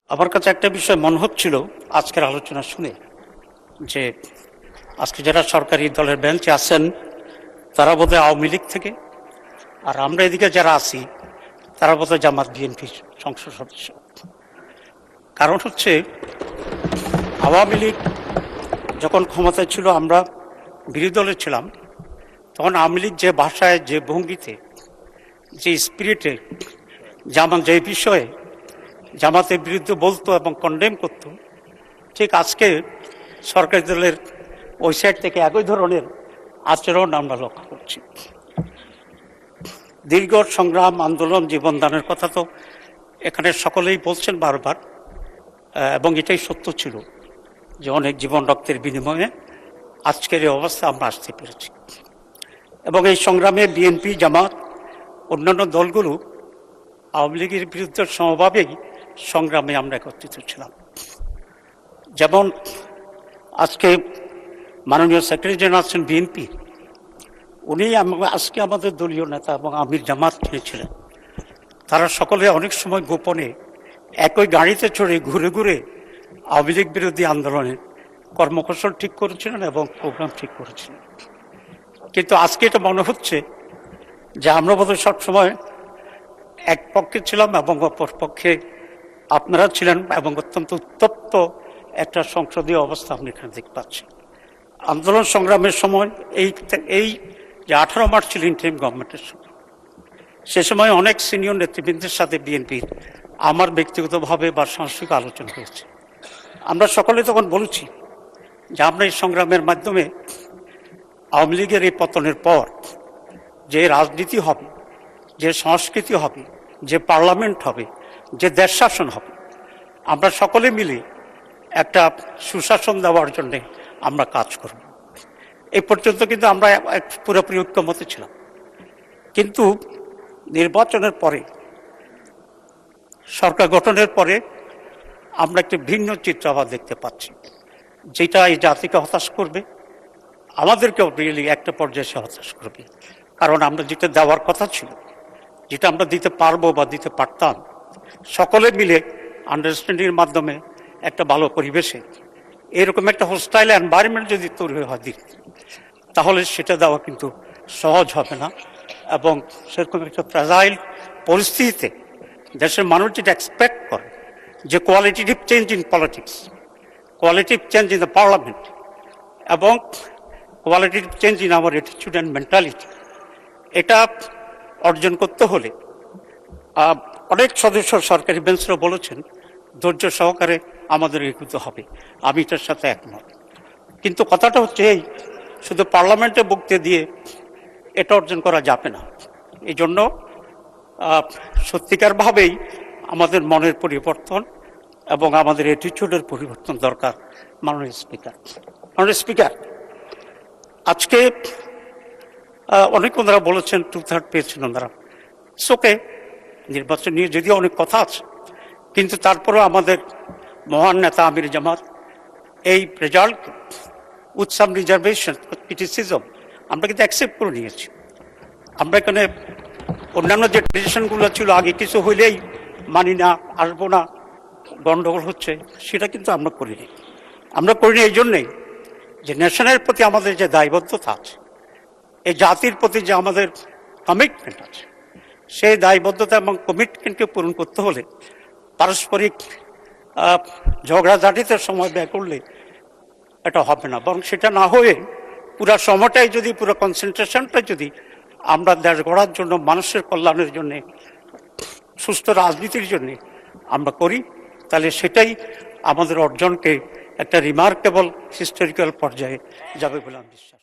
আমার কাছে একটা বিষয় মনে হচ্ছিল আজকের আলোচনা শুনে যে আজকে যারা সরকারি দলের বেঞ্চে আছেন তারা বোধহয় আওয়ামী লীগ থেকে, আর আমরা এদিকে যারা আছি তারা বোধহয় জামাত বিএনপি সংসদ সদস্য। কারণ হচ্ছে আওয়ামী লীগ যখন ক্ষমতায় ছিল, আমরা বিরোধী দলে ছিলাম, তখন আওয়ামী লীগ যে ভাষায়, যে ভঙ্গিতে, যে স্পিরিটে জামাত যে বিষয়ে জামাতের বিরুদ্ধে বলতো এবং কন্ডেম করত, ঠিক আজকে সরকারি দলের ওই সাইড থেকে একই ধরনের আচরণ আমরা লক্ষ্য করছি। দীর্ঘ সংগ্রাম, আন্দোলন, জীবনদানের কথা তো এখানে সকলেই বলছেন বারবার, এবং এটাই সত্য ছিল যে অনেক জীবন রক্তের বিনিময়ে আজকের এই অবস্থা আমরা আসতে পেরেছি। এবং এই সংগ্রামে বিএনপি, জামাত, অন্যান্য দলগুলো আওয়ামী লীগের বিরুদ্ধে সমভাবেই সংগ্রামে আমরা একত্রিত ছিলাম। যেমন আজকে মাননীয় সেক্রেটারি জেনারেল আছেন বিএনপি, উনি আজকে আমাদের দলীয় নেতা এবং আমির জামাত ছিলেন। তারা সকলে অনেক সময় গোপনে একই গাড়িতে চড়ে ঘুরে ঘুরে আওয়ামী লীগ বিরোধী আন্দোলনের কর্মকৌশল ঠিক করেছিলেন এবং প্রোগ্রাম ঠিক করেছিলেন। কিন্তু আজকে এটা মনে হচ্ছে যে আমরা বোধহয় সবসময় এক পক্ষে ছিলাম এবং অপর পক্ষে আপনারা ছিলেন, এবং অত্যন্ত উত্তপ্ত একটা সংসদীয় অবস্থা আপনি এখানে দেখতে পাচ্ছেন। আন্দোলন সংগ্রামের সময় এই যে 18 মার্চ ছিল ইন্টারিম গভর্নমেন্টের সময়, সে সময় অনেক সিনিয়র নেতৃবৃন্দের সাথে বিএনপির আমার ব্যক্তিগতভাবে বা সাংস্কৃতিক আলোচনা হয়েছে। আমরা সকলে তখন বলেছি যে আমরা এই সংগ্রামের মাধ্যমে আওয়ামী লীগের এই পতনের পর যে রাজনীতি হবে, যে সংস্কৃতি হবে, যে পার্লামেন্ট হবে, যে দেশ শাসন হবে, আমরা সকলে মিলে একটা সুশাসন দেওয়ার জন্য আমরা কাজ করব। এই পর্যন্ত কিন্তু আমরা পুরোপুরি ঐক্যমতে ছিলাম। কিন্তু নির্বাচনের পরে, সরকার গঠনের পরে আমরা একটি ভিন্ন চিত্র আবার দেখতে পাচ্ছি, যেটা এই জাতিকে হতাশ করবে, আমাদেরকেও রিয়েলি একটা পর্যায়ে সে হতাশ করবে। কারণ আমরা যেটা দেওয়ার কথা ছিল, যেটা আমরা দিতে পারবো বা দিতে পারতাম, সকলে মিলে আন্ডারস্ট্যান্ডিংয়ের মাধ্যমে একটা ভালো পরিবেশে এরকম একটা হোস্টাইল এনভায়রনমেন্ট যদি তৈরি হয় দিক, তাহলে সেটা দেওয়া কিন্তু সহজ হবে না। এবং সেরকম একটা ফ্রাজাইল পরিস্থিতিতে দেশের মানুষ যেটা এক্সপেক্ট করে যে qualitative change in politics, qualitative change in the parliament এবং qualitative change in our attitude and mentality, এটা অর্জন করতে হলে অনেক সদস্য সরকারি বেঞ্চরা বলেছেন ধৈর্য সহকারে আমাদের এগোতে হবে। আমি এটার সাথে একমত। কিন্তু কথাটা হচ্ছে এই, শুধু পার্লামেন্টে বক্তৃতা দিয়ে এটা অর্জন করা যাবে না। এই জন্য সত্যিকারভাবেই আমাদের মনের পরিবর্তন এবং আমাদের অ্যাটিটিউডের পরিবর্তন দরকার। মাননীয় স্পিকার, আজকে অনেক ওনারা বলেছেন 2/3 পেয়েছেন ওনারা। ওকে, নির্বাচন নিয়ে যদিও অনেক কথা আছে, কিন্তু তারপরেও আমাদের মহান নেতা আমির জামাত এই result with some reservation, criticism, আমরা কিন্তু অ্যাকসেপ্ট করে নিয়েছি। আমরা এখানে অন্যান্য যে ট্রেডিশনগুলো ছিল, আগে কিছু হইলেই মানি না, আসবো না, গণ্ডগোল হচ্ছে, সেটা কিন্তু আমরা করিনি। আমরা করিনি এই জন্যেই যে নেশনের প্রতি আমাদের যে দায়বদ্ধতা আছে, এই জাতির প্রতি যে আমাদের কমিটমেন্ট আছে, সেই দায়বদ্ধতা এবং কমিটমেন্টকে পূরণ করতে হলে পারস্পরিক ঝগড়াঝাটিতে সময় ব্যয় করলে এটা হবে না। বরং সেটা না হয়ে পুরো সময়টাই যদি, পুরো কনসেন্ট্রেশনটা যদি আমরা দেশ গড়ার জন্য, মানুষের কল্যাণের জন্যে, সুস্থ রাজনীতির জন্যে আমরা করি, তাহলে সেটাই আমাদের অর্জনকে একটা রিমার্কেবল হিস্টোরিক্যাল পর্যায়ে যাবে বলে আমি বিশ্বাস।